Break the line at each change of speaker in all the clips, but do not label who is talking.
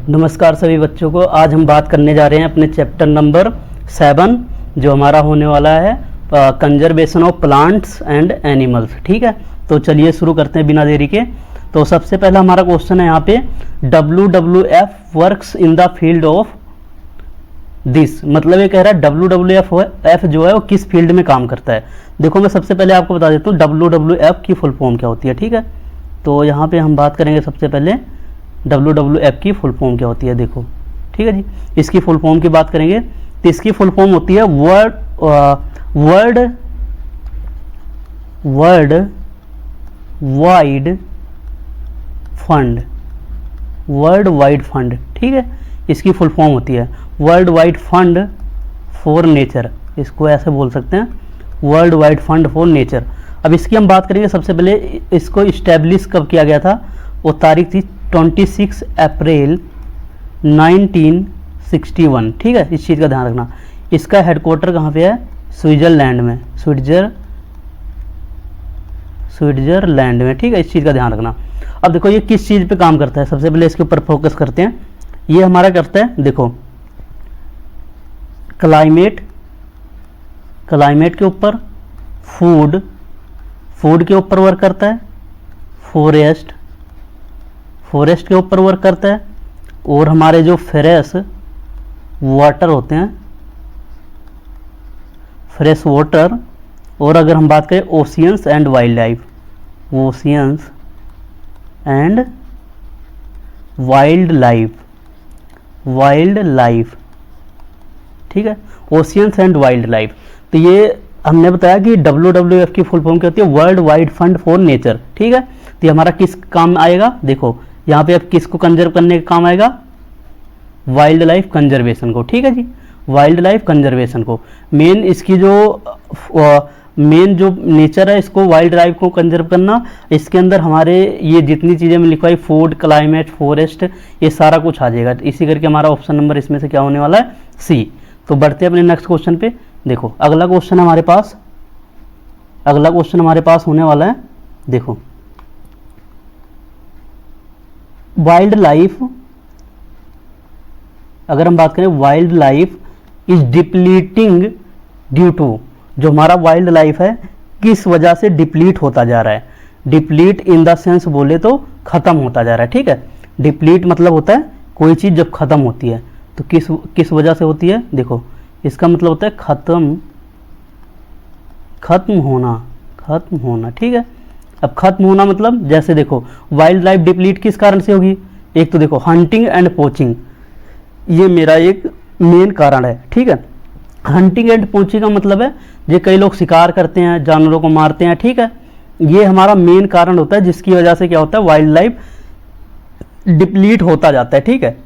नमस्कार सभी बच्चों को। आज हम बात करने जा रहे हैं अपने चैप्टर नंबर 7 जो हमारा होने वाला है conservation of plants and animals. ठीक है, तो चलिए शुरू करते हैं बिना देरी के। तो सबसे पहला हमारा क्वेश्चन है यहाँ पे WWF works in the field of this. मतलब ये कह रहा है WWF जो है वो किस फील्ड में काम करता है। देखो मैं सबसे पहले आपको बता देता हूँ WWF की फुल फॉर्म क्या होती है। ठीक है, तो यहाँ पे हम बात करेंगे सबसे पहले WWF की फुल फॉर्म क्या होती है। देखो ठीक है जी, इसकी फुल फॉर्म की बात करेंगे तो इसकी फुल फॉर्म होती है world wide fund. World wide fund, ठीक है, इसकी फुल फॉर्म होती है world wide fund for nature. इसको ऐसे बोल सकते हैं, world wide fund for nature. अब इसकी हम बात करेंगे। सबसे पहले इसको इस्टेब्लिश कब किया गया था, वो तारीख थी 26 अप्रैल 1961। ठीक है, इस चीज़ का ध्यान रखना। इसका हेडक्वार्टर कहाँ पे है, स्विट्जरलैंड में, स्विट्जरलैंड में। ठीक है, इस चीज़ का ध्यान रखना। अब देखो ये किस चीज़ पे काम करता है, सबसे पहले इसके ऊपर फोकस करते हैं। ये हमारा करता है, देखो क्लाइमेट के ऊपर, फूड के ऊपर वर्क करता है, फॉरेस्ट के ऊपर वर्क करता है, और हमारे जो फ्रेश वाटर होते हैं, फ्रेश वाटर, और अगर हम बात करें ओशियंस एंड वाइल्ड लाइफ, ठीक है, ओशियंस एंड वाइल्ड लाइफ। तो ये हमने बताया कि WWF की फुल फॉर्म क्या होती है, world wide fund for nature. ठीक है, तो ये हमारा किस काम आएगा, देखो यहाँ पे अब किसको कंजर्व करने का काम आएगा, वाइल्ड लाइफ कंजर्वेशन को। ठीक है जी, वाइल्ड लाइफ कंजर्वेशन को। मेन इसकी जो नेचर है, इसको वाइल्ड लाइफ को कंजर्व करना। इसके अंदर हमारे ये जितनी चीज़ें में लिखवाई, फूड, क्लाइमेट, फॉरेस्ट, ये सारा कुछ आ जाएगा। इसी करके हमारा ऑप्शन नंबर इसमें से क्या होने वाला है, सी। तो बढ़ते हैं अपने नेक्स्ट क्वेश्चन पे। देखो अगला क्वेश्चन हमारे पास होने वाला है, देखो वाइल्ड लाइफ। अगर हम बात करें wild life is depleting due to, जो हमारा वाइल्ड लाइफ है किस वजह से डिप्लीट होता जा रहा है। डिप्लीट इन द सेंस बोले तो खत्म होता जा रहा है। ठीक है, डिप्लीट मतलब होता है कोई चीज़ जब खत्म होती है, तो किस वजह से होती है। देखो इसका मतलब होता है खत्म होना। ठीक है, अब खत्म होना मतलब जैसे देखो वाइल्ड लाइफ डिप्लीट किस कारण से होगी, एक तो देखो हंटिंग एंड पोचिंग, ये मेरा एक मेन कारण है। ठीक है, हंटिंग एंड पोचिंग का मतलब है जो कई लोग शिकार करते हैं, जानवरों को मारते हैं। ठीक है, ये हमारा मेन कारण होता है जिसकी वजह से क्या होता है, वाइल्ड लाइफ डिप्लीट होता जाता है। ठीक है,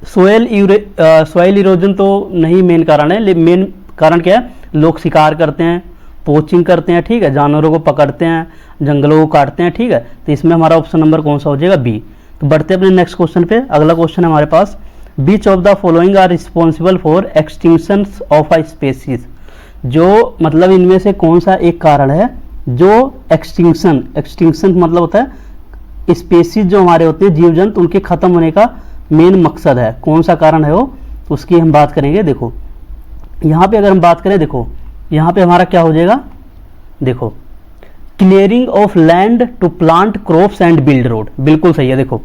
सोयल इरोजन तो नहीं मेन कारण है, लेकिन मेन कारण क्या है, लोग शिकार करते हैं, पोचिंग करते हैं। ठीक है, जानवरों को पकड़ते हैं, जंगलों को काटते हैं। ठीक है, तो इसमें हमारा ऑप्शन नंबर कौन सा हो जाएगा, बी। तो बढ़ते हैं अपने नेक्स्ट क्वेश्चन पे। अगला क्वेश्चन है हमारे पास, which of the following are responsible for extinction of a species. जो मतलब इनमें से कौन सा एक कारण है जो एक्सटिंक्शन मतलब होता है स्पेसीज जो हमारे होते हैं, जीव जंतु, उनके खत्म होने का मेन मकसद है, कौन सा कारण है वो, उसकी हम बात करेंगे। देखो यहाँ पे अगर हम बात करें, देखो यहाँ पे हमारा क्या हो जाएगा, देखो clearing of land to plant crops and build road. बिल्कुल सही है। देखो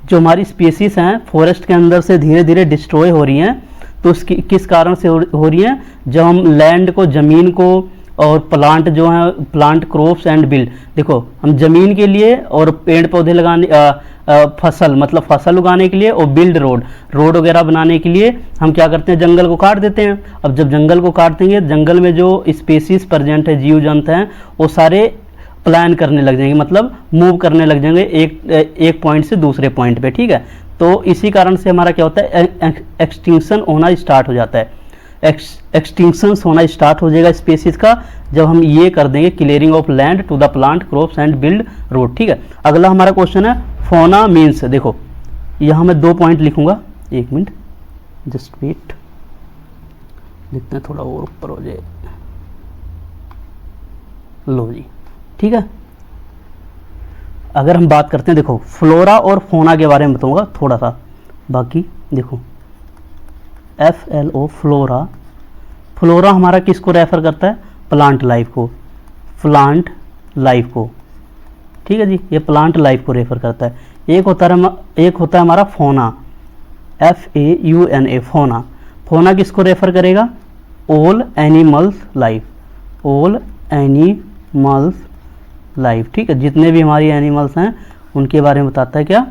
जो हमारी स्पीसीज हैं फॉरेस्ट के अंदर से धीरे धीरे डिस्ट्रॉय हो रही हैं, तो उसकी किस कारण से हो रही हैं, जब हम लैंड को, ज़मीन को, और प्लांट जो है, प्लांट क्रॉप्स एंड बिल्ड। देखो हम ज़मीन के लिए और पेड़ पौधे लगाने, फसल उगाने के लिए, और बिल्ड रोड वगैरह बनाने के लिए हम क्या करते हैं, जंगल को काट देते हैं। अब जब जंगल को काट देंगे, जंगल में जो स्पेसीज प्रेजेंट है, जीव जंतु हैं, वो सारे प्लान करने लग जाएंगे, मतलब मूव करने लग जाएंगे एक पॉइंट से दूसरे पॉइंट पे। ठीक है, तो इसी कारण से हमारा क्या होता है, एक्सटिंक्शन होना स्टार्ट हो जाता है। एक्सटिंक्शन होना स्टार्ट हो जाएगा स्पेसीज का जब हम ये कर देंगे, clearing of land to the plant crops and build road. ठीक है, अगला हमारा क्वेश्चन है फौना मीन्स। देखो यहाँ मैं 2 पॉइंट लिखूंगा, 1 मिनट जस्ट वेट, लिखते हैं थोड़ा और ऊपर हो जाए, लो जी। ठीक है, अगर हम बात करते हैं, देखो फ्लोरा और फोना के बारे में बताऊंगा थोड़ा सा। बाकी देखो FLO फ्लोरा, फ्लोरा हमारा किसको रेफर करता है, प्लांट लाइफ को, प्लांट लाइफ को, ठीक है जी, ये प्लांट लाइफ को रेफर करता है। एक होता है हमारा फोना, FAUNA फोना, फोना किसको रेफर करेगा, all animals life, all animals life, ठीक है, जितने भी हमारी एनिमल्स हैं उनके बारे में बताता है क्या,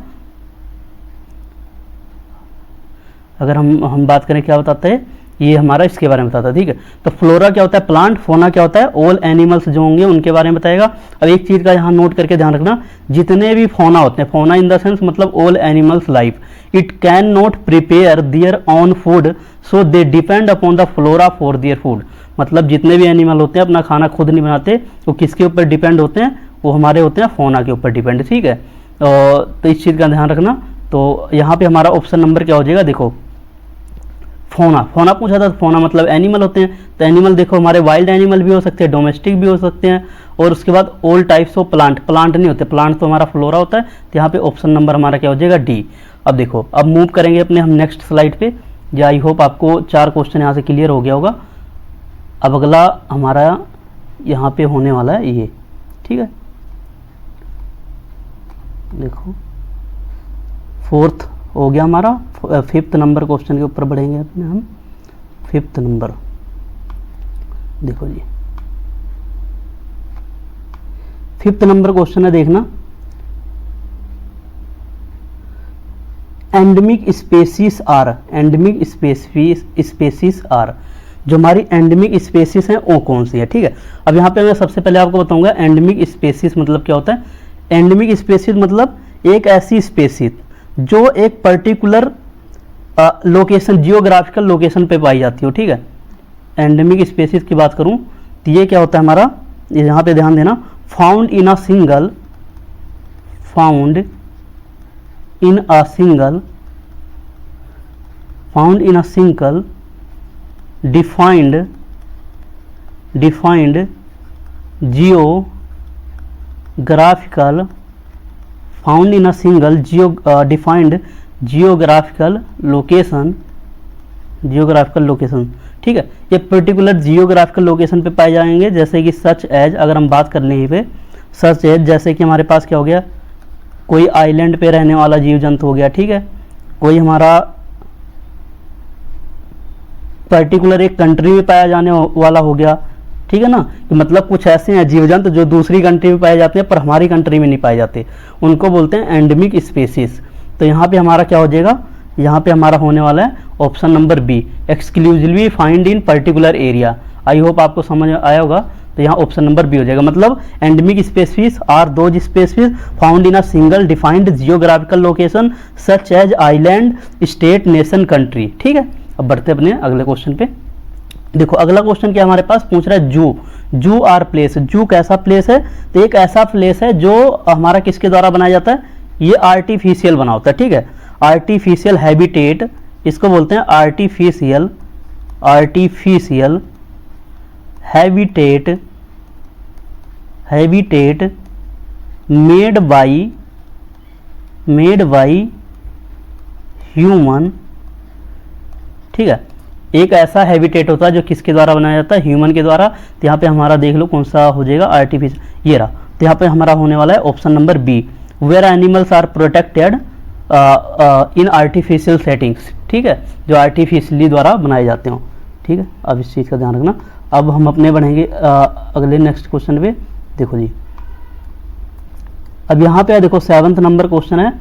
अगर हम बात करें क्या बताता है, ये हमारा इसके बारे में बताता है, ठीक है। तो फ्लोरा क्या होता है प्लांट, फोना क्या होता है ऑल एनिमल्स जो होंगे उनके बारे में बताएगा। अब एक चीज़ का यहाँ नोट करके ध्यान रखना, जितने भी फोना होते हैं, फोना इन द सेंस मतलब all animals life, it can not prepare their on food so they depend upon the flora for their food, मतलब जितने भी एनिमल होते हैं अपना खाना खुद नहीं बनाते, वो किसके ऊपर डिपेंड होते हैं, वो हमारे होते हैं फोना के ऊपर डिपेंड, ठीक है। तो इस चीज़ का ध्यान रखना। तो यहाँ पे हमारा ऑप्शन नंबर क्या हो जाएगा, देखो फोना, फोना पूछा था, फोना मतलब एनिमल होते हैं, तो एनिमल देखो हमारे वाइल्ड एनिमल भी हो सकते हैं, डोमेस्टिक भी हो सकते हैं, और उसके बाद all types of plant, plant नहीं होते, प्लांट तो हमारा फ्लोरा होता है, तो यहाँ पे ऑप्शन नंबर हमारा क्या हो जाएगा डी। अब देखो अब मूव करेंगे अपने हम नेक्स्ट स्लाइड पे, या आई होप आपको 4 क्वेश्चन यहाँ से क्लियर हो गया होगा। अब अगला हमारा यहाँ पे होने वाला है ये, ठीक है, देखो 4th हो गया हमारा, 5th नंबर क्वेश्चन के ऊपर बढ़ेंगे अपने हम। 5th नंबर देखो जी, 5th नंबर क्वेश्चन है, देखना endemic species are, endemic species are, जो हमारी एंडेमिक स्पेसीज हैं वो कौन सी है, ठीक है। अब यहाँ पे मैं सबसे पहले आपको बताऊंगा एंडेमिक स्पेसीज मतलब क्या होता है। एंडेमिक स्पेसीज मतलब एक ऐसी स्पेसीज जो एक पर्टिकुलर लोकेशन, जियोग्राफिकल लोकेशन पे पाई जाती हो, ठीक है। एंडेमिक स्पेसीज की बात करूं तो ये क्या होता है हमारा, यहाँ पे ध्यान देना, found in a single, found in a single, found in a single defined geographical, found in a single defined geographical location, geographical location, ठीक है। ये पर्टिकुलर जियोग्राफिकल लोकेशन पे पाए जाएंगे, जैसे कि सच एज, अगर हम बात कर लें यहीं पे सच एज, जैसे कि हमारे पास क्या हो गया, कोई आइलैंड पे रहने वाला जीव जंतु हो गया, ठीक है, कोई हमारा पर्टिकुलर एक कंट्री में पाया जाने वाला हो गया, ठीक है ना, कि मतलब कुछ ऐसे हैं जीव जंतु जो दूसरी कंट्री में पाए जाते हैं पर हमारी कंट्री में नहीं पाए जाते, उनको बोलते हैं एंडेमिक स्पेसीज। तो यहाँ पे हमारा क्या हो जाएगा, यहाँ पे हमारा होने वाला है option number B, exclusively find in particular area. I hope आपको समझ आया होगा, तो यहाँ ऑप्शन नंबर बी हो जाएगा। मतलब endemic species are those species found in a single defined geographical location such as island, state, nation, country, ठीक है। अब बढ़ते अपने अगले क्वेश्चन पे। देखो अगला क्वेश्चन क्या हमारे पास पूछ रहा है, जू, जू आर प्लेस, जू कैसा प्लेस है, तो एक ऐसा प्लेस है जो हमारा किसके द्वारा बनाया जाता है, ये आर्टिफिशियल बना होता है, ठीक है, आर्टिफिशियल हैबिटेट, इसको बोलते हैं artificial, artificial habitat, habitat made by human, ठीक है। एक ऐसा हैबिटेट होता है जो किसके द्वारा बनाया जाता है, ह्यूमन के द्वारा। तो यहाँ पे हमारा देख लो कौन सा हो जाएगा, आर्टिफिशियल, ये रहा। तो यहाँ पे हमारा होने वाला है option number B, where animals are protected in artificial settings, ठीक है, जो आर्टिफिशियली द्वारा बनाए जाते हो, ठीक है। अब इस चीज़ का ध्यान रखना। अब हम अपने बढ़ेंगे अगले नेक्स्ट क्वेश्चन पे। देखो जी अब यहाँ पे देखो 7th नंबर क्वेश्चन है,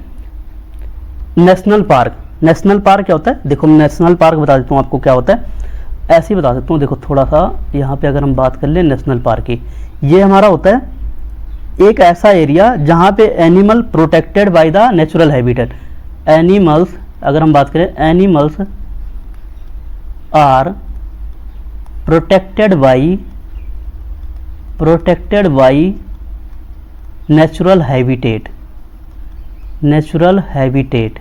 नेशनल पार्क। नेशनल पार्क क्या होता है, देखो नेशनल पार्क बता देता हूँ आपको क्या होता है, ऐसे ही बता देता हूँ। देखो थोड़ा सा यहाँ पे अगर हम बात कर ले नेशनल पार्क की, ये हमारा होता है एक ऐसा एरिया जहाँ पे animal protected by the natural habitat, animals, अगर हम बात करें animals are protected by natural habitat, natural habitat,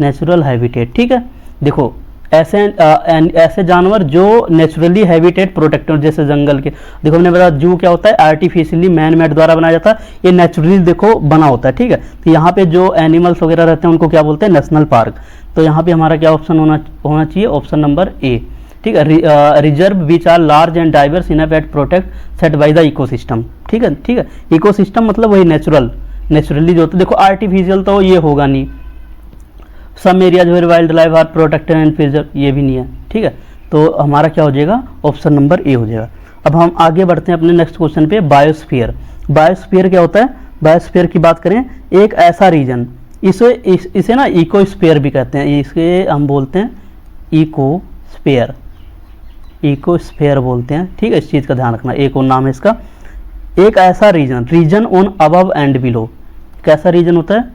natural habitat, ठीक है। देखो ऐसे जानवर जो नेचुरली हैबिटेट प्रोटेक्टेड, जैसे जंगल के, देखो हमने बताया जू क्या होता है, आर्टिफिशियली मैन मेड द्वारा बनाया जाता है, ये नेचुरली देखो बना होता है, ठीक है। तो यहाँ पे जो एनिमल्स वगैरह रहते हैं उनको क्या बोलते हैं, नेशनल पार्क। तो यहाँ पे हमारा क्या ऑप्शन होना चाहिए, ऑप्शन नंबर ए, ठीक है। Reserve which are large and diverse enough at protect set by the ecosystem, ठीक है, ठीक है। इकोसिस्टम मतलब वही नेचुरली जो होता है, देखो आर्टिफिशियल तो ये होगा नहीं। Some areas where wild life are protected and preserve, ये भी नहीं है, ठीक है। तो हमारा क्या हो जाएगा, ऑप्शन नंबर ए हो जाएगा। अब हम आगे बढ़ते हैं अपने नेक्स्ट क्वेश्चन पे, बायोस्फीयर। बायोस्फीयर क्या होता है, बायोस्फीयर की बात करें, एक ऐसा रीजन, इसे ना इकोस्फीयर भी कहते हैं, इसे हम बोलते हैं इकोस्फीयर बोलते हैं, ठीक है। इस चीज़ का ध्यान रखना, एक और नाम है इसका। एक ऐसा region on above and below, कैसा रीजन होता है,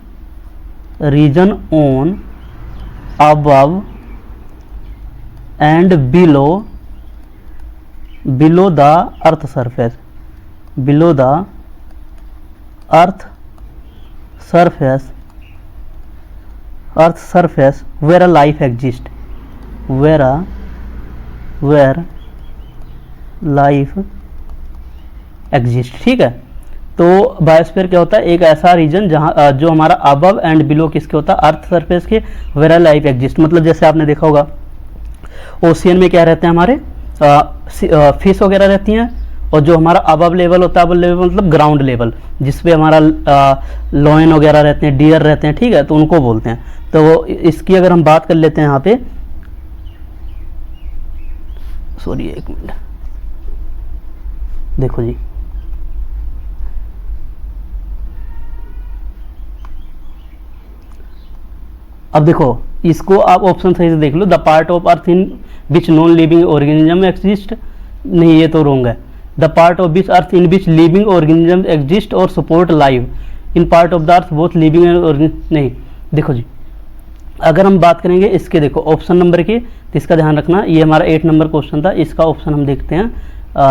region on above and below the earth surface, below the earth surface where life exist, where life exist, ठीक है। तो बायोस्फीयर क्या होता है, एक ऐसा रीजन जहाँ जो हमारा अबव एंड बिलो किसके होता है, अर्थ सरफेस के, वेयर लाइफ एग्जिस्ट। मतलब जैसे आपने देखा होगा ओशियन में क्या रहते हैं हमारे, फिश वगैरह रहती हैं, और जो हमारा अबव लेवल होता है, अबव लेवल मतलब ग्राउंड लेवल, जिसपे हमारा लॉयन वगैरह रहते हैं, डियर रहते हैं, ठीक है, तो उनको बोलते हैं। तो इसकी अगर हम बात कर लेते हैं यहाँ पे, सॉरी एक मिनट, देखो जी, अब देखो इसको आप ऑप्शन सही से देख लो, the part of earth in which non living organism exist, नहीं ये तो रोंग है। The part of which earth in which living organism exist और support live in part of the earth both living and नहीं। देखो जी, अगर हम बात करेंगे इसके, देखो ऑप्शन नंबर के, तो इसका ध्यान रखना, ये हमारा 8 नंबर क्वेश्चन था, इसका ऑप्शन हम देखते हैं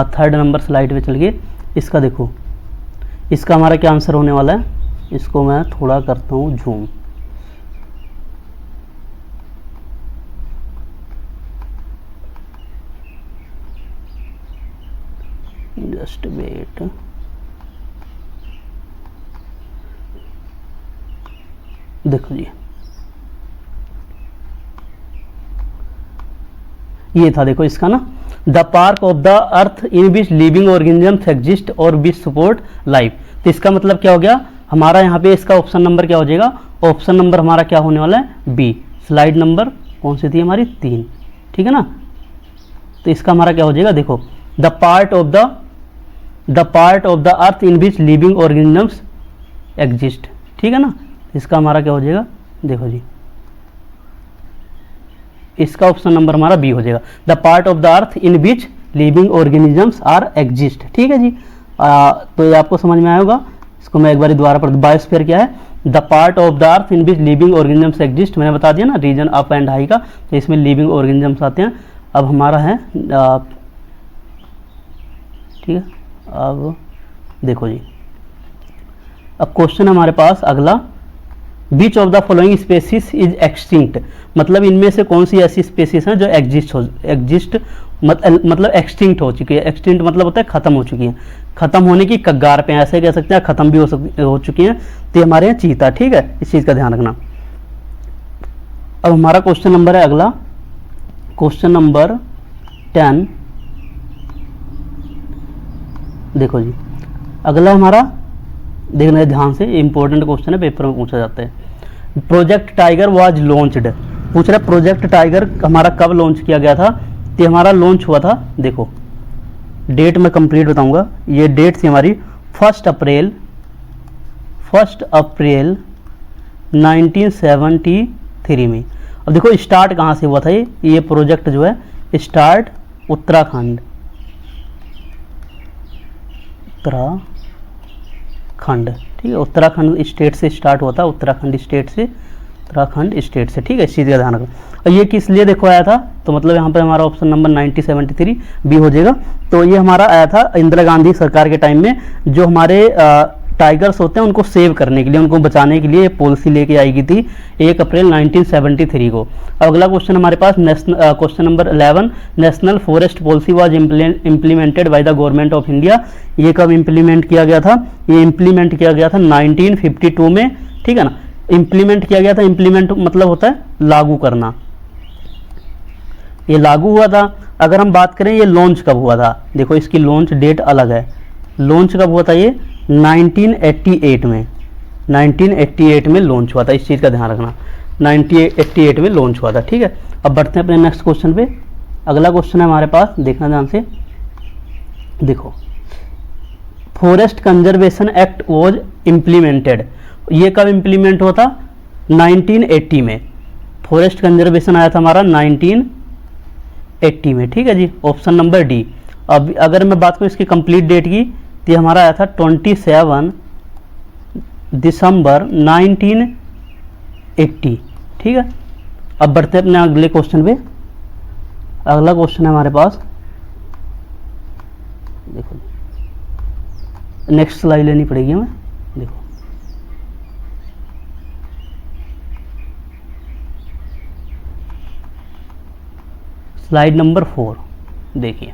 3rd नंबर स्लाइड पे चल गए। इसका देखो, इसका हमारा क्या आंसर होने वाला है, इसको मैं थोड़ा करता हूँ जूम, जस्ट वेट, देखो जी ये था, देखो इसका ना, the park of the earth in which living organisms exist और विच सपोर्ट लाइफ। तो इसका मतलब क्या हो गया हमारा, यहाँ पे इसका ऑप्शन नंबर क्या हो जाएगा, ऑप्शन नंबर हमारा क्या होने वाला है, बी। स्लाइड नंबर कौन सी थी हमारी, 3, ठीक है ना। तो इसका हमारा क्या हो जाएगा, देखो the part of the earth in which living organisms exist, ठीक है ना। इसका हमारा क्या हो जाएगा, देखो जी, इसका ऑप्शन नंबर हमारा बी हो जाएगा, the part of the earth in which living organisms are exist, ठीक है जी। तो ये आपको समझ में आया होगा। इसको मैं एक बार दोबारा पढ़, बायोस्फीयर क्या है, the part of the earth in which living organisms exist, मैंने बता दिया ना, रीजन अप एंड हाई का, तो इसमें लिविंग ऑर्गेनिजम्स आते हैं। अब हमारा है ठीक है, अब देखो जी, अब क्वेश्चन हमारे पास अगला, which of the following species is extinct, मतलब इनमें से कौन सी ऐसी स्पेसीज हैं जो मतलब एक्सटिंक्ट हो चुकी है। एक्सटिंक्ट मतलब होता है खत्म हो चुकी है, खत्म होने की कगार पे, ऐसे कह सकते हैं, खत्म भी हो चुकी हैं। तो ये हमारे यहाँ चीता, ठीक है, इस चीज़ का ध्यान रखना। अब हमारा क्वेश्चन नंबर है अगला, क्वेश्चन नंबर 10, देखो जी, अगला हमारा देखना है ध्यान से, इंपॉर्टेंट क्वेश्चन है, पेपर में पूछा जाता है। प्रोजेक्ट टाइगर वाज लॉन्च्ड, पूछ रहा है प्रोजेक्ट टाइगर हमारा कब लॉन्च किया गया था। तो हमारा लॉन्च हुआ था, देखो डेट मैं कंप्लीट बताऊंगा, ये डेट थी हमारी 1 अप्रैल 1973 में। अब देखो स्टार्ट कहाँ से हुआ था, ये प्रोजेक्ट जो है स्टार्ट उत्तराखंड, ठीक है, उत्तराखंड स्टेट से स्टार्ट हुआ था, उत्तराखंड स्टेट से, ठीक है, इस चीज़ का ध्यान रखो। और ये किस लिए देखो आया था, तो मतलब यहाँ पे हमारा ऑप्शन नंबर 1973 बी हो जाएगा। तो ये हमारा आया था इंदिरा गांधी सरकार के टाइम में, जो हमारे टाइगर्स होते हैं उनको सेव करने के लिए, उनको बचाने के लिए पॉलिसी लेके आई गई थी 1 अप्रैल 1973 को। अब अगला क्वेश्चन हमारे पास question number 11, national forest policy was implemented by the government of India. ये कब इम्प्लीमेंट किया गया था? ये इम्प्लीमेंट किया गया था 1952 में, ठीक है ना। इम्प्लीमेंट किया गया था, इम्प्लीमेंट मतलब होता है लागू करना, ये लागू हुआ था। अगर हम बात करें ये लॉन्च कब हुआ था, देखो इसकी लॉन्च डेट अलग है। लॉन्च कब हुआ था? ये 1988 में, 1988 में लॉन्च हुआ था, इस चीज़ का ध्यान रखना, 1988 में लॉन्च हुआ था, ठीक है। अब बढ़ते हैं अपने नेक्स्ट क्वेश्चन पे। अगला क्वेश्चन है हमारे पास, देखना ध्यान से, देखो forest conservation act was implemented. ये कब इम्प्लीमेंट हुआ था? 1980 में। फॉरेस्ट कंजर्वेशन आया था हमारा 1980 में, ठीक है जी, ऑप्शन नंबर डी। अब अगर मैं बात करूँ इसकी कंप्लीट डेट की, तो ये हमारा आया था 27 दिसंबर 1980, ठीक है। अब बढ़ते हैं अपने अगले क्वेश्चन पे। अगला क्वेश्चन है हमारे पास, देखो नेक्स्ट स्लाइड लेनी पड़ेगी हमें, देखो स्लाइड नंबर 4 देखिए।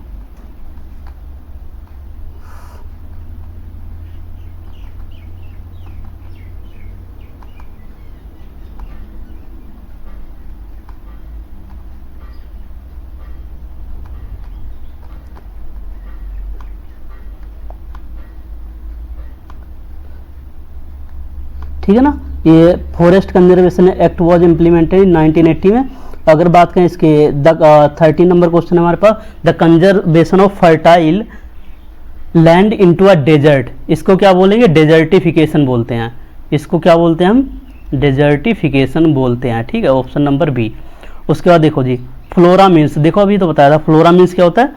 ठीक है ना, ये forest conservation act was implemented in 1980 में। अगर बात करें इसके 13 नंबर क्वेश्चन है हमारे पास, the conservation of fertile land into a desert. इसको क्या बोलेंगे? डेजर्टिफिकेशन बोलते हैं। इसको क्या बोलते हैं हम? डेजर्टिफिकेशन बोलते हैं, ठीक है, ऑप्शन नंबर बी। उसके बाद देखो जी, फ्लोरा मीन्स, देखो अभी तो बताया था फ्लोरा मीन्स क्या होता है,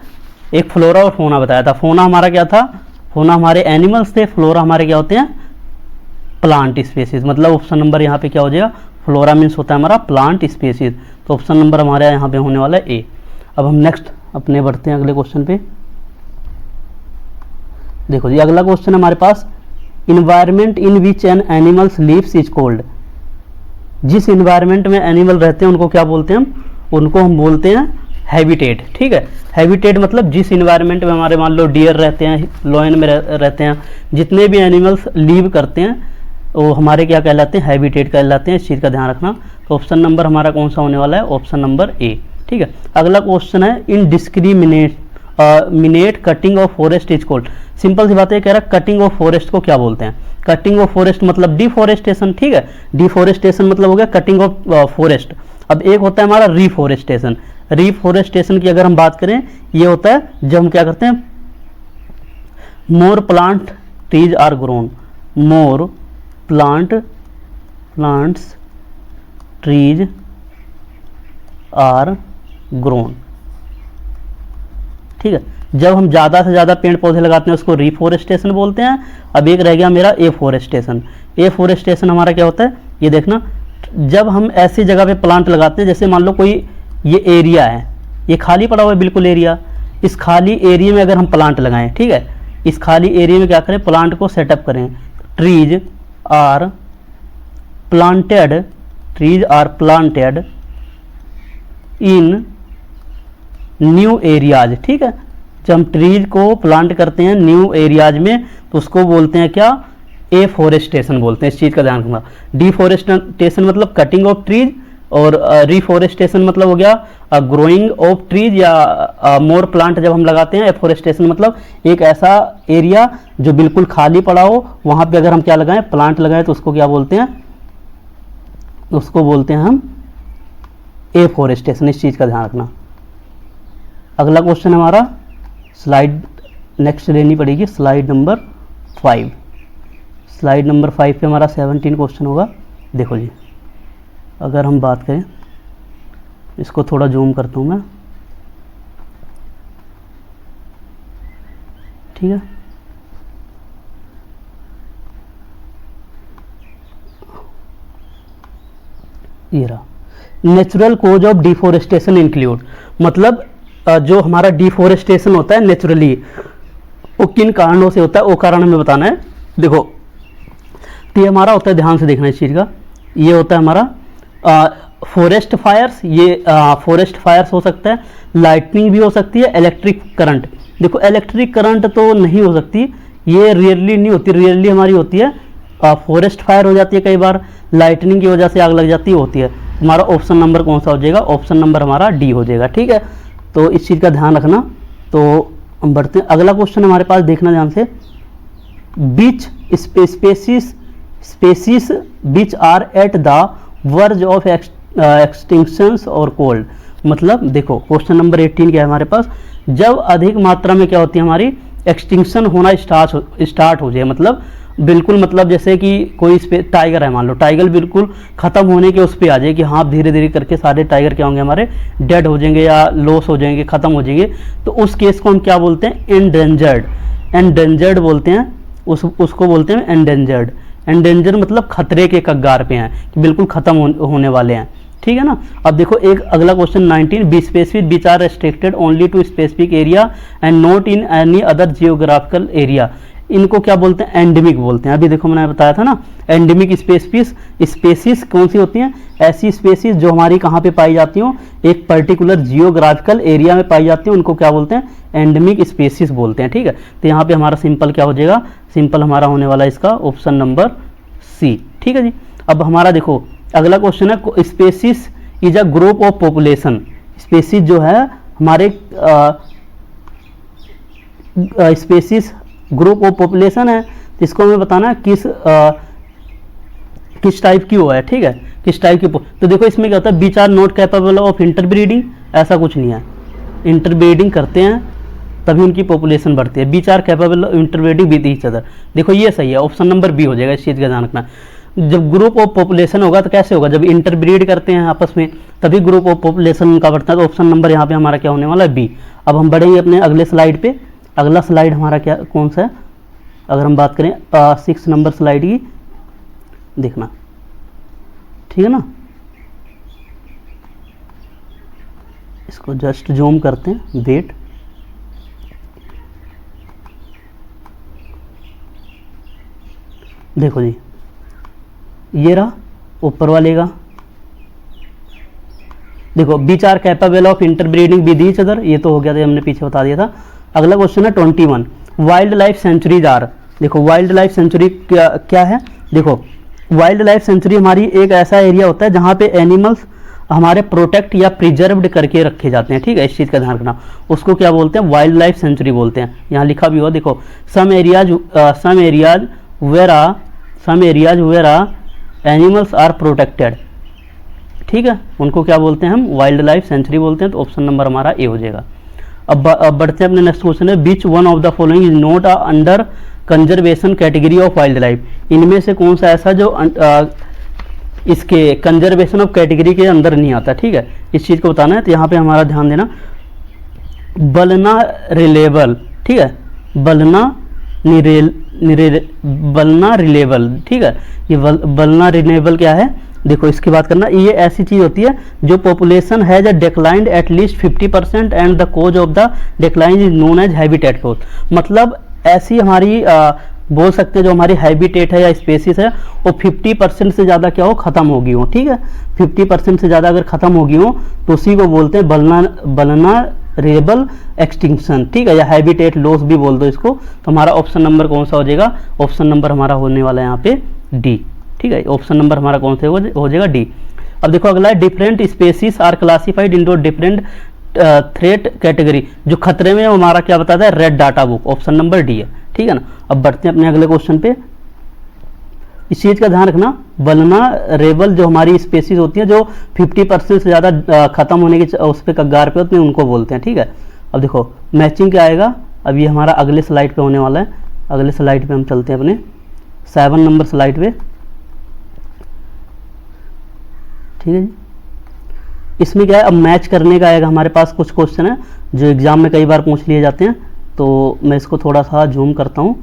एक फ्लोरा और फोना बताया था। फोना हमारा क्या था? फोना हमारे एनिमल्स थे, फ्लोरा हमारे क्या होते हैं? Plant species. मतलब ऑप्शन नंबर यहाँ पे क्या हो जाएगा? फ्लोरा मीन्स होता है हमारा प्लांट स्पेसीज, तो ऑप्शन नंबर हमारे यहाँ पे होने वाला है ए। अब हम नेक्स्ट अपने बढ़ते हैं अगले क्वेश्चन पे। देखो जी, अगला क्वेश्चन हमारे पास, environment in which an animals lives is called. जिस इन्वायरमेंट में एनिमल रहते हैं उनको क्या बोलते हैं हम? उनको हम बोलते हैं हैबिटेट, ठीक है। हैबिटेट मतलब जिस इन्वायरमेंट में हमारे मान लो डियर रहते हैं, लॉयन में रहते हैं, जितने भी एनिमल्स लीव करते हैं वो हमारे क्या कहलाते हैं? हैबिटेट कहलाते हैं, इस चीज़ का ध्यान रखना। तो ऑप्शन नंबर हमारा कौन सा होने वाला है? ऑप्शन नंबर ए, ठीक है। अगला क्वेश्चन है, minute cutting of forest is called. Simple सी बात है, कह रहा है कटिंग ऑफ फॉरेस्ट को क्या बोलते हैं? कटिंग ऑफ फॉरेस्ट मतलब डिफॉरेस्टेशन, ठीक है। डिफॉरेस्टेशन मतलब हो गया कटिंग ऑफ फॉरेस्ट। अब एक होता है हमारा रिफॉरेस्टेशन। रिफॉरेस्टेशन की अगर हम बात करें, ये होता है जब हम क्या करते हैं, more plant trees are grown, more plants trees are grown, ठीक है। जब हम ज़्यादा से ज़्यादा पेड़ पौधे लगाते हैं उसको रिफॉरेस्टेशन बोलते हैं। अब एक रह गया मेरा एफॉरेस्टेशन। एफॉरेस्टेशन हमारा क्या होता है? ये देखना, जब हम ऐसी जगह पे प्लांट लगाते हैं, जैसे मान लो कोई ये एरिया है, ये खाली पड़ा हुआ है बिल्कुल एरिया, इस खाली एरिया में अगर हम प्लांट लगाएं, ठीक है, इस खाली एरिया में क्या करें? प्लांट को सेटअप करें। Trees are planted, trees are planted in new areas, ठीक है। जब हम ट्रीज को प्लांट करते हैं न्यू एरियाज में तो उसको बोलते हैं क्या? एफॉरेस्टेशन बोलते हैं, इस चीज़ का ध्यान रखना। डिफॉरेस्टेशन मतलब कटिंग ऑफ ट्रीज, और रिफॉरेस्टेशन मतलब हो गया ग्रोइंग ऑफ ट्रीज या मोर प्लांट जब हम लगाते हैं। एफॉरेस्टेशन मतलब एक ऐसा एरिया जो बिल्कुल खाली पड़ा हो, वहाँ पे अगर हम क्या लगाएं? प्लांट लगाएं, तो उसको क्या बोलते हैं? उसको बोलते हैं हम एफॉरेस्टेशन, इस चीज़ का ध्यान रखना। अगला क्वेश्चन हमारा, स्लाइड नेक्स्ट लेनी पड़ेगी, स्लाइड नंबर 5। स्लाइड नंबर 5 पे हमारा 17 क्वेश्चन होगा। देखो जी, अगर हम बात करें, इसको थोड़ा जूम करता हूँ मैं, ठीक है। ये रहा, natural cause of deforestation include, मतलब जो हमारा डिफोरेस्टेशन होता है नेचुरली, वो किन कारणों से होता है वो कारण हमें बताना है। देखो तो ये हमारा होता है, ध्यान से देखना इस चीज़ का, ये होता है हमारा फॉरेस्ट फायर्स, ये फॉरेस्ट फायर्स हो सकता है, लाइटनिंग भी हो सकती है, इलेक्ट्रिक करंट। देखो इलेक्ट्रिक करंट तो नहीं हो सकती, ये रियरली नहीं होती, रियरली हमारी होती है फॉरेस्ट फायर हो जाती है, कई बार लाइटनिंग की वजह से आग लग जाती है, होती है। हमारा ऑप्शन नंबर कौन सा हो जाएगा, ऑप्शन नंबर हमारा डी हो जाएगा, ठीक है। तो इस चीज़ का ध्यान रखना। तो हम बढ़ते हैं, अगला क्वेश्चन हमारे पास, देखना ध्यान से, which species which are at the verge of extinctions और कोल्ड। मतलब देखो क्वेश्चन नंबर 18 क्या है हमारे पास, जब अधिक मात्रा में क्या होती है हमारी एक्सटिंक्शन होना स्टार्ट हो जाए, मतलब बिल्कुल, मतलब जैसे कि कोई टाइगर है, मान लो टाइगर बिल्कुल खत्म होने के उस पर आ जाए कि हाँ धीरे धीरे करके सारे टाइगर क्या होंगे हमारे डेड हो जाएंगे या लॉस हो जाएंगे, खत्म हो जाएंगे, तो उस केस को हम क्या बोलते हैं, एंडेंजर्ड। एंडेंजर्ड बोलते हैं उसको बोलते हैं एंडेंजर्ड। एंडेंजर मतलब खतरे के कगार पे हैं, कि बिल्कुल खत्म होने वाले हैं, ठीक है ना। अब देखो एक अगला question 19, be specific beach are restricted only to specific area and not in any other geographical area. इनको क्या बोलते हैं, एंडेमिक बोलते हैं। अभी देखो मैंने बताया था ना, एंडेमिक स्पेसीज कौन सी होती हैं, ऐसी स्पेसीज जो हमारी कहाँ पे पाई जाती हो, एक पर्टिकुलर जियोग्राफिकल एरिया में पाई जाती है, उनको क्या बोलते हैं, एंडेमिक स्पेसीज बोलते हैं, ठीक है। तो यहाँ पे हमारा सिंपल क्या हो जाएगा, सिंपल हमारा होने वाला इसका ऑप्शन नंबर सी, ठीक है जी। अब हमारा देखो अगला क्वेश्चन है, species is a group of population. Species जो है हमारे स्पेसीज ग्रुप ऑफ पॉपुलेशन है, तो इसको हमें बताना है किस टाइप की वो है, ठीक है, किस टाइप की। तो देखो इसमें क्या होता है, which are not capable of interbreeding, ऐसा कुछ नहीं है, इंटरब्रीडिंग करते हैं तभी उनकी पॉपुलेशन बढ़ती है। Which are capable of interbreeding with each other, देखो ये सही है, ऑप्शन नंबर बी हो जाएगा, इस चीज़ का ध्यान रखना। जब ग्रुप ऑफ पॉपुलेशन होगा तो कैसे होगा, जब इंटरब्रीड करते हैं आपस में तभी ग्रुप ऑफ पॉपुलेशन उनका बढ़ता है, तो ऑप्शन नंबर यहाँ पे हमारा क्या होने वाला है, बी। अब हम बढ़ेंगे अपने अगले स्लाइड पे। अगला स्लाइड हमारा क्या कौन सा है, अगर हम बात करें 6 नंबर स्लाइड की, देखना, ठीक है ना। इसको जस्ट जूम करते हैं, वेट, देखो जी ये रहा ऊपर वाले का, देखो which are capable of interbreeding with each other, ये तो हो गया था, हमने पीछे बता दिया था। अगला क्वेश्चन है 21, वाइल्ड लाइफ सेंचुरीज आर। देखो वाइल्ड लाइफ सेंचुरी क्या है, देखो वाइल्ड लाइफ सेंचुरी हमारी एक ऐसा एरिया होता है जहाँ पे एनिमल्स हमारे प्रोटेक्ट या प्रिजर्व्ड करके रखे जाते हैं, ठीक है, इस चीज़ का ध्यान रखना। उसको क्या बोलते हैं, वाइल्ड लाइफ सेंचुरी बोलते हैं। यहाँ लिखा भी हुआ देखो, some areas where animals are protected, ठीक है, उनको क्या बोलते हैं हम, वाइल्ड लाइफ सेंचुरी बोलते हैं। तो ऑप्शन नंबर हमारा ए हो जाएगा। अब बढ़ते हैं अपने नेक्स्ट क्वेश्चन है, which one of the following is not under conservation category of wildlife. इनमें से कौन सा ऐसा जो इसके कंजर्वेशन ऑफ कैटेगरी के अंदर नहीं आता, ठीक है, इस चीज़ को बताना है। तो यहाँ पे हमारा ध्यान देना, बलना रिलेबल, ठीक है, बलना रिलेबल, ठीक है, ये बलना रिलेबल क्या है, देखो इसकी बात करना, ये ऐसी चीज होती है जो population has declined at least 50% and the cause of the decline is known as habitat loss. मतलब ऐसी हमारी बोल सकते हैं जो हमारी हैबिटेट है या स्पेसिस है वो 50% से ज़्यादा क्या हो, खत्म होगी हो, ठीक है, 50% से ज़्यादा अगर खत्म होगी हो तो उसी को बोलते हैं बलनरेबल एक्सटिंक्शन, ठीक है, या हैबिटेट लॉस भी बोल दो इसको। तो हमारा ऑप्शन नंबर कौन सा हो जाएगा, ऑप्शन नंबर हमारा होने वाला है यहाँ पे डी, ठीक है, ऑप्शन नंबर हमारा कौन सा हो जाएगा, डी। अब देखो अगला है, different species are classified into different threat category. जो खतरे में हमारा क्या बताता है, red data book, option number D है, ठीक है ना। अब बढ़ते हैं अपने अगले क्वेश्चन पे, इस चीज का ध्यान रखना, वल्नरेबल जो हमारी स्पेसीज होती है जो 50% से ज़्यादा खत्म होने के उस पर कगार पे होते हैं, उनको बोलते हैं, ठीक है। अब देखो मैचिंग क्या आएगा, अब ये हमारा अगले स्लाइड पे होने वाला है। अगले स्लाइड पे हम चलते हैं अपने 7 नंबर स्लाइड पे, ठीक है जी। इसमें क्या है, अब मैच करने का आएगा हमारे पास, कुछ क्वेश्चन है जो एग्जाम में कई बार पूछ लिए जाते हैं, तो मैं इसको थोड़ा सा जूम करता हूँ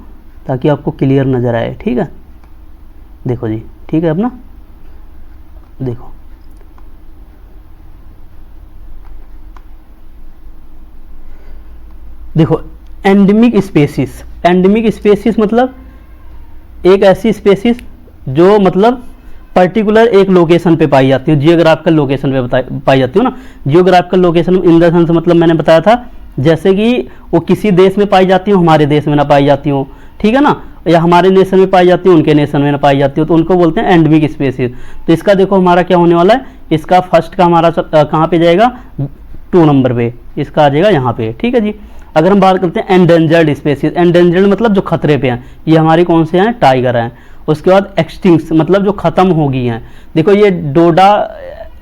ताकि आपको क्लियर नज़र आए, ठीक है। देखो जी, ठीक है, अपना देखो देखो एंडेमिक स्पेसीज। एंडेमिक स्पेसीज मतलब एक ऐसी स्पेसीज जो मतलब पर्टिकुलर एक लोकेशन पे पाई जाती है, जियोग्राफिकल लोकेशन पे पाई जाती हो ना। Geographical location in the sense मतलब मैंने बताया था जैसे कि वो किसी देश में पाई जाती हो, हमारे देश में ना पाई जाती हो, ठीक है ना, या हमारे नेशन में पाई जाती हो उनके नेशन में ना पाई जाती हो, तो उनको बोलते हैं एंडेमिक स्पीसीज। तो इसका देखो हमारा क्या होने वाला है, इसका फर्स्ट का हमारा कहाँ पे जाएगा, 2 नंबर पे, इसका आ जाएगा यहाँ पे, ठीक है जी। अगर हम बात करते हैं एंडेंजर्ड स्पीसीज, एंडेंजर्ड मतलब जो खतरे पे हैं, ये हमारी कौन से हैं, टाइगर हैं। उसके बाद एक्सटिंक्ट मतलब जो खत्म हो गई हैं। देखो ये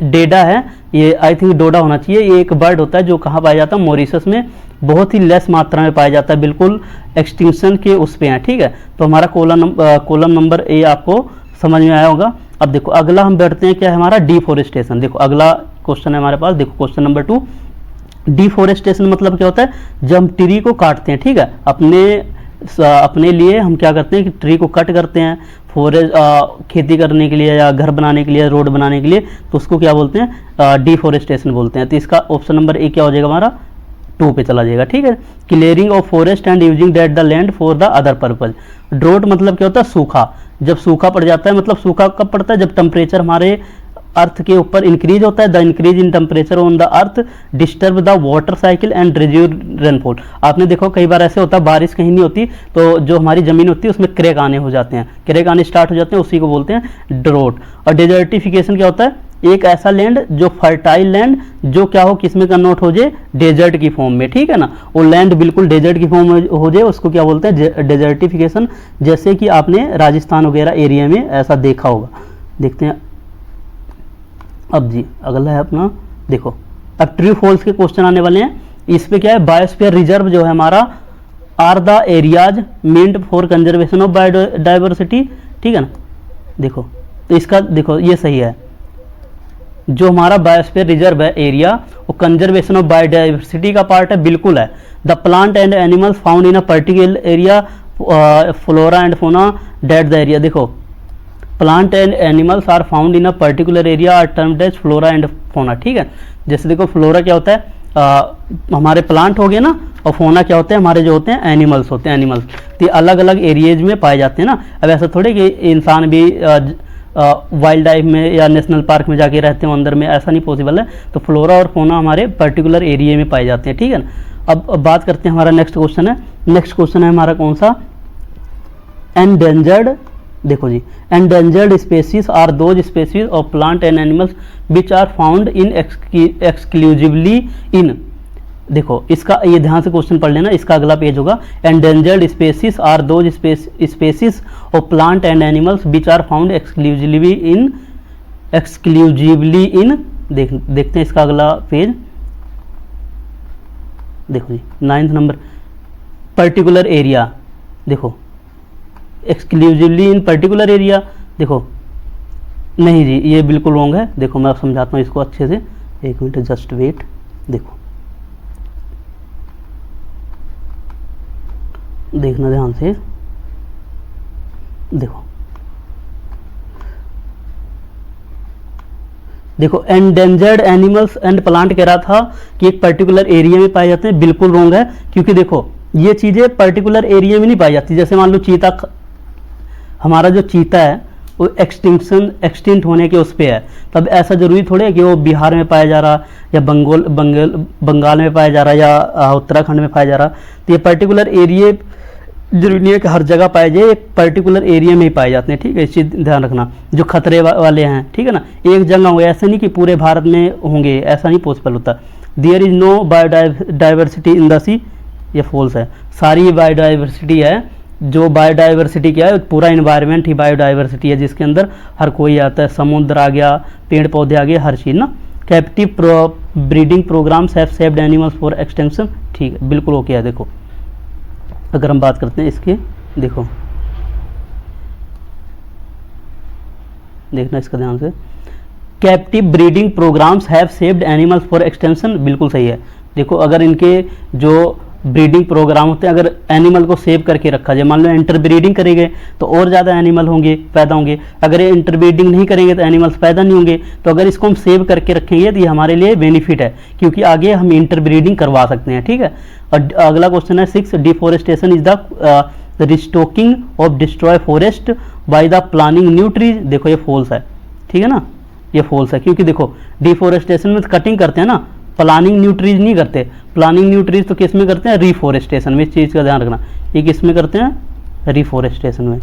डेडा है, ये आई थिंक डोडा होना चाहिए, ये एक बर्ड होता है जो कहाँ पाया जाता है, मॉरिशस में, बहुत ही लेस मात्रा में पाया जाता है, बिल्कुल एक्सटिंक्शन के उस पे हैं, ठीक है। तो हमारा कॉलम नंबर ए आपको समझ में आया होगा। अब देखो अगला हम बैठते हैं, क्या है हमारा, डिफोरेस्टेशन। देखो अगला क्वेश्चन है हमारे पास, देखो क्वेश्चन नंबर 2। डिफोरेस्टेशन मतलब क्या होता है, जब हम ट्री को काटते हैं, ठीक है, अपने लिए हम क्या करते हैं कि ट्री को कट करते हैं, खेती करने के लिए या घर बनाने के लिए, रोड बनाने के लिए, तो उसको क्या बोलते हैं, डिफोरेस्टेशन बोलते हैं। तो इसका ऑप्शन नंबर ए क्या हो जाएगा हमारा, 2 पे चला जाएगा, ठीक है। Clearing of forest and using that the land for the other purpose. Draught मतलब क्या होता है, सूखा। जब सूखा पड़ जाता है, मतलब सूखा कब पड़ता है, जब टेम्परेचर हमारे अर्थ के ऊपर इंक्रीज होता है, the increase in temperature on the earth disturb the water cycle and reduce rainfall. आपने देखो कई बार ऐसे होता है, बारिश कहीं नहीं होती तो जो हमारी जमीन होती है उसमें क्रैक आने हो जाते हैं, क्रैक आने स्टार्ट हो जाते हैं, उसी को बोलते हैं ड्रोट। और डेजर्टिफिकेशन क्या होता है, एक ऐसा लैंड जो फर्टाइल लैंड जो क्या हो, किसमें कन्वर्ट हो जाए, डेजर्ट की फॉर्म में, ठीक है ना, वो लैंड बिल्कुल डेजर्ट की फॉर्म में हो जाए, उसको क्या बोलते हैं, डेजर्टिफिकेशन। जैसे कि आपने राजस्थान वगैरह एरिया में ऐसा देखा होगा। देखते हैं अब जी, अगला है अपना, देखो अब ट्रू फॉल्स के क्वेश्चन आने वाले हैं। इस पे क्या है, बायोस्फीयर रिजर्व जो है हमारा, are the areas meant for conservation of biodiversity, ठीक है ना। देखो तो इसका देखो ये सही है, जो हमारा बायोस्फीयर रिजर्व है एरिया, वो कंजर्वेशन ऑफ बायोडाइवर्सिटी का पार्ट है, बिल्कुल है। The plant and animals found in a particular area, flora and fauna that the area. देखो plant and animals are found in a particular area are termed as flora and fauna, ठीक है। जैसे देखो flora क्या होता है, हमारे plant हो गए ना, और फोना क्या होते हैं, हमारे जो होते हैं एनिमल्स होते हैं, एनिमल्स। तो ये अलग अलग एरियाज में पाए जाते हैं ना। अब ऐसा थोड़े कि इंसान भी वाइल्ड लाइफ में या नेशनल पार्क में जाके रहते हो अंदर में, ऐसा नहीं पॉसिबल है। तो फ्लोरा और फोना हमारे पर्टिकुलर एरिया में पाए जाते हैं, ठीक है ना। अब बात करते हैं, हमारा नेक्स्ट क्वेश्चन है, नेक्स्ट क्वेश्चन है हमारा कौन सा, एंडेंजर्ड। देखो जी, endangered species are those species of plant and animals which are found in exclusively in. देखो इसका ये ध्यान से क्वेश्चन पढ़ लेना, इसका अगला पेज होगा। Endangered species are those species of plant and animals which are found exclusively in. देखते हैं इसका अगला पेज। देखो जी 9th नंबर, पर्टिकुलर एरिया। देखो एक्सक्लूसिवली इन पर्टिकुलर एरिया, देखो नहीं जी ये बिल्कुल रॉन्ग है। देखो मैं समझाता हूँ इसको अच्छे से, एक मिनट जस्ट वेट। देखो देखना ध्यान से, देखो देखो एंडेंजर्ड एनिमल्स एंड प्लांट कह रहा था कि एक पर्टिकुलर एरिया में पाए जाते हैं, बिल्कुल रॉन्ग है। क्योंकि देखो ये चीज़ें पर्टिकुलर एरिया में नहीं पाई जाती। जैसे मान लो चीता, हमारा जो चीता है वो एक्सटिंक्ट होने के उस पे है, तब ऐसा जरूरी थोड़े है कि वो बिहार में पाया जा रहा या बंगाल में पाया जा रहा या उत्तराखंड में पाया जा रहा। तो ये पर्टिकुलर एरिया जरूरी नहीं है कि हर जगह पाए जाए, एक पर्टिकुलर एरिया में ही पाए जाते हैं, ठीक है। इस चीज़ ध्यान रखना, जो खतरे वाले हैं, ठीक है ना, एक जगह होंगे, ऐसा नहीं कि पूरे भारत में होंगे, ऐसा नहीं पॉसिबल होता। There is no biodiversity in the sea, ये फॉल्स है। सारी बायोडाइवर्सिटी है, जो बायोडाइवर्सिटी क्या है, पूरा इन्वायरमेंट ही बायोडाइवर्सिटी है, जिसके अंदर हर कोई आता है, समुद्र आ गया, पेड़ पौधे आ गए, हर चीज़ ना। Captive breeding programs have saved animals for extension, ठीक है, बिल्कुल ओके है। देखो अगर हम बात करते हैं इसके, देखो देखना इसका ध्यान से, captive breeding programs have saved animals for extension, बिल्कुल सही है। देखो अगर इनके जो ब्रीडिंग प्रोग्राम होते हैं, अगर एनिमल को सेव करके रखा जाए, मान लो इंटर ब्रीडिंग करेंगे तो और ज़्यादा एनिमल होंगे, पैदा होंगे। अगर ये इंटर ब्रीडिंग नहीं करेंगे तो एनिमल्स पैदा नहीं होंगे। तो अगर इसको हम सेव करके रखेंगे तो ये हमारे लिए बेनिफिट है, क्योंकि आगे हम इंटर ब्रीडिंग करवा सकते हैं, ठीक है। और अगला क्वेश्चन है 6, deforestation is the the restocking of destroy forest by the planning new trees, देखो ये फॉल्स है, ठीक है ना, ये फॉल्स है, क्योंकि देखो डिफोरेस्टेशन में कटिंग करते हैं ना, प्लानिंग न्यू ट्रीज नहीं करते। प्लानिंग न्यू ट्रीज तो किस में करते हैं, रिफोरेस्टेशन में, इस चीज़ का ध्यान रखना, ये किस में करते हैं, रिफोरेस्टेशन में,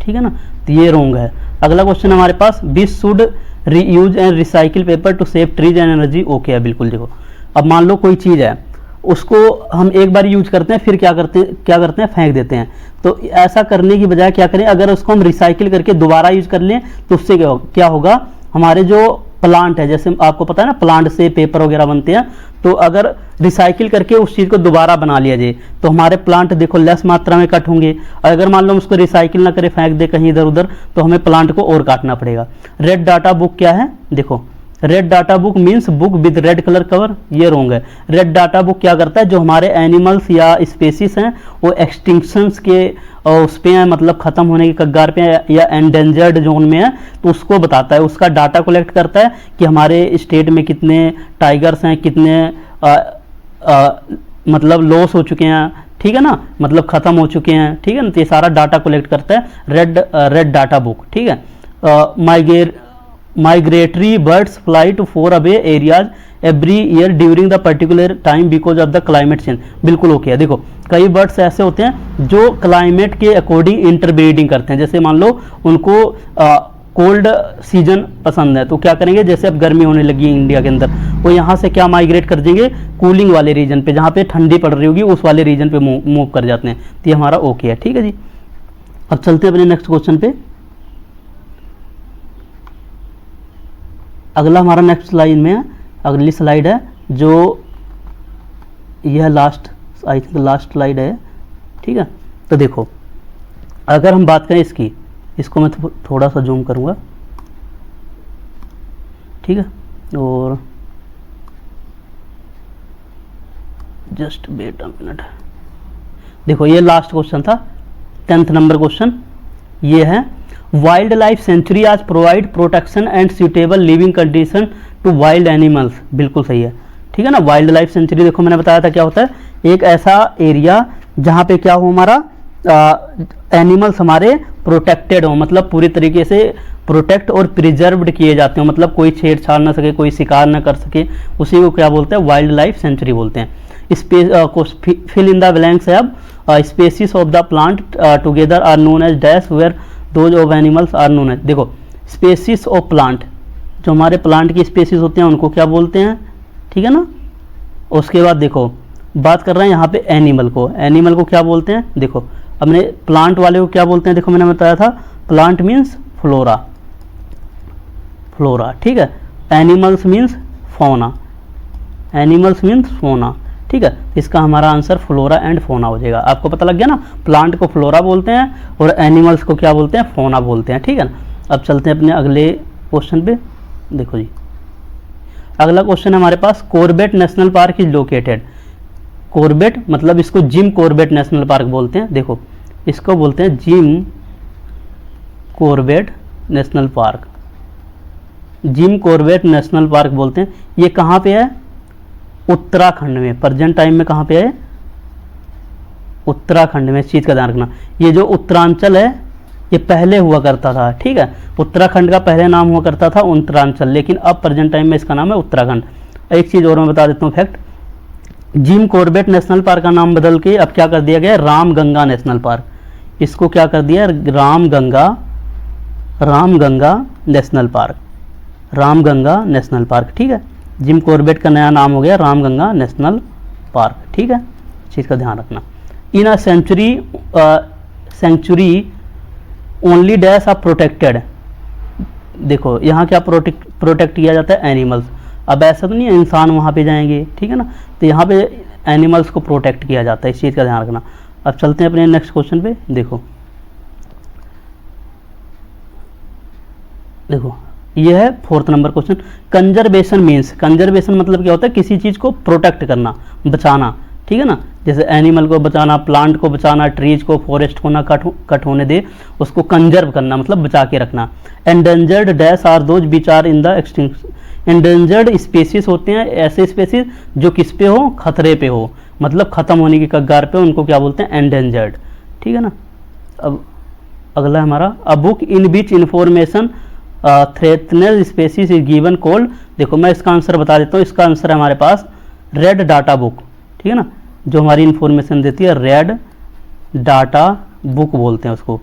ठीक है ना, तो ये रॉन्ग है। अगला क्वेश्चन हमारे पास, we should reuse and recycle paper to save trees and energy, okay है, बिल्कुल। देखो अब मान लो कोई चीज़ है, उसको हम एक बार यूज करते हैं, फिर क्या करते हैं, फेंक देते हैं। तो ऐसा करने की बजाय क्या करें, अगर उसको हम रिसाइकिल करके दोबारा यूज कर लें तो उससे क्या होगा, हमारे जो प्लांट है, जैसे आपको पता है ना प्लांट से पेपर वगैरह बनते हैं, तो अगर रिसाइकिल करके उस चीज़ को दोबारा बना लिया जाए तो हमारे प्लांट देखो लेस मात्रा में कट होंगे। अगर मान लो हम उसको रिसाइकिल ना करें, फेंक दे कहीं इधर उधर, तो हमें प्लांट को और काटना पड़ेगा। रेड डाटा बुक क्या है, देखो red data book means book with red colour cover, ये रॉन्ग है। रेड डाटा बुक क्या करता है, जो हमारे एनिमल्स या स्पेसीज हैं वो एक्सटिंक्शंस के उस पे हैं, मतलब खत्म होने के कगार पे है या एंडेंजर्ड जोन में है, तो उसको बताता है, उसका डाटा कलेक्ट करता है कि हमारे स्टेट में कितने टाइगर्स हैं, कितने मतलब लॉस हो चुके हैं, ठीक है ना, मतलब खत्म हो चुके हैं, ठीक है ना, तो ये सारा डाटा कलेक्ट करता है रेड डाटा बुक, ठीक है। Migratory birds fly to far away areas every year during the particular time because of the climate change, बिल्कुल ओके है। देखो कई बर्ड्स ऐसे होते हैं जो क्लाइमेट के अकॉर्डिंग इंटरब्रीडिंग करते हैं, जैसे मान लो उनको कोल्ड सीजन पसंद है, तो क्या करेंगे, जैसे अब गर्मी होने लगी है इंडिया के अंदर, वो यहाँ से क्या माइग्रेट कर देंगे, कूलिंग वाले रीजन पे, जहाँ पे ठंडी पड़ रही होगी उस वाले रीजन पे मूव कर जाते हैं, तो ये हमारा ओके है, ठीक है जी। अब चलते हैं अपने नेक्स्ट क्वेश्चन पे। अगला हमारा नेक्स्ट लाइन में है, अगली स्लाइड है जो यह last, I think last slide है, ठीक है। तो देखो अगर हम बात करें इसकी, इसको मैं थोड़ा सा जूम करूँगा, ठीक है, और जस्ट वेट अ मिनट। देखो ये लास्ट क्वेश्चन था, 10th नंबर क्वेश्चन, ये है वाइल्ड लाइफ सेंचुरी आज provide protection and suitable living condition to wild animals, बिल्कुल सही है, ठीक है ना। वाइल्ड लाइफ सेंचुरी देखो मैंने बताया था क्या होता है, एक ऐसा एरिया जहाँ पे क्या हो, हमारा एनिमल्स हमारे प्रोटेक्टेड हो, मतलब पूरी तरीके से प्रोटेक्ट और प्रिजर्व्ड किए जाते हो, मतलब कोई छेड़छाड़ ना सके, कोई शिकार ना कर सके, उसी को क्या बोलते हैं, वाइल्ड लाइफ सेंचुरी बोलते हैं। फिल इन द ब्लैंक्स है अब, species of the plant together are known as dash where those of animals are known as, देखो स्पेसीज ऑफ प्लांट, जो हमारे प्लांट की स्पेसीज होते हैं उनको क्या बोलते हैं, ठीक है ना। उसके बाद देखो बात कर रहे हैं यहाँ पे एनिमल को, एनिमल को क्या बोलते हैं, देखो हमने प्लांट वाले को क्या बोलते हैं, देखो मैंने बताया था प्लांट मीन्स फ्लोरा, फ्लोरा, ठीक है। Animals means fauna, animals means फोना, ठीक है। इसका हमारा आंसर फ्लोरा एंड फोना हो जाएगा। आपको पता लग गया ना, प्लांट को फ्लोरा बोलते हैं और एनिमल्स को क्या बोलते हैं, फोना बोलते हैं, ठीक है ना। अब चलते हैं अपने अगले क्वेश्चन पे। देखो जी अगला क्वेश्चन है हमारे पास, Corbett national park is located, Corbett मतलब इसको जिम कॉर्बेट नेशनल पार्क बोलते हैं, देखो इसको बोलते हैं Jim Corbett national park, Jim Corbett national park बोलते हैं। ये कहाँ पे है, उत्तराखंड में, प्रेजेंट टाइम में कहाँ पे है, उत्तराखंड में, इस चीज़ का ध्यान रखना। ये जो उत्तरांचल है ये पहले हुआ करता था, ठीक है, उत्तराखंड का पहले नाम हुआ करता था उत्तरांचल, लेकिन अब प्रेजेंट टाइम में इसका नाम है उत्तराखंड। एक चीज़ और मैं बता देता हूँ fact, Jim Corbett national park का नाम बदल के अब क्या कर दिया गया, रामगंगा नेशनल पार्क, इसको क्या कर दिया, Ramganga national park, Ramganga national park, ठीक है। जिम कॉर्बेट का नया नाम हो गया रामगंगा नेशनल पार्क, ठीक है, चीज़ का ध्यान रखना। In a sanctuary only dash are protected, देखो यहाँ क्या प्रोटेक्ट किया जाता है, एनिमल्स। अब ऐसा तो नहीं है इंसान वहाँ पे जाएंगे, ठीक है ना, तो यहाँ पे एनिमल्स को प्रोटेक्ट किया जाता है, इस चीज़ का ध्यान रखना। अब चलते हैं अपने नेक्स्ट क्वेश्चन पे। देखो ये है 4th number question, conservation means, conservation मतलब क्या होता है, किसी चीज़ को प्रोटेक्ट करना, बचाना, ठीक है ना, जैसे एनिमल को बचाना, प्लांट को बचाना, ट्रीज को, फॉरेस्ट को ना कट होने दे, उसको कंजर्व करना मतलब बचा के रखना। Endangered dash are those which are in the extinction, endangered species होते हैं ऐसे स्पेसीज जो किस पे हो, खतरे पे हो, मतलब ख़त्म होने की कगार पे, उनको क्या बोलते हैं, एंडेंजर्ड। ठीक है ना। अब अगला हमारा, a book in which information threatened species is given called. देखो मैं इसका आंसर बता देता हूँ, इसका आंसर है हमारे पास रेड डाटा बुक। ठीक है ना, जो हमारी इंफॉर्मेशन देती है, रेड डाटा बुक बोलते हैं उसको,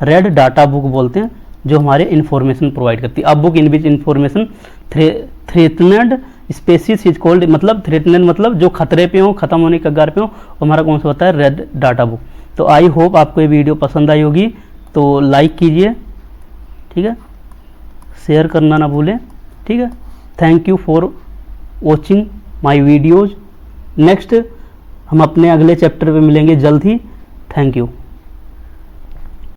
रेड डाटा बुक बोलते हैं, जो हमारे इंफॉर्मेशन प्रोवाइड करती है। अब book in which information threatened species is called, मतलब थ्रेटनेड मतलब जो खतरे पे हो, खत्म होने के कगार पे हो, हमारा कौन सा होता है, रेड डाटा बुक। तो आई होप आपको ये वीडियो पसंद आई होगी, तो लाइक कीजिए, ठीक है, शेयर करना ना भूलें। ठीक है, thank you for watching my videos. Next हम अपने अगले चैप्टर पे मिलेंगे जल्द ही। Thank you.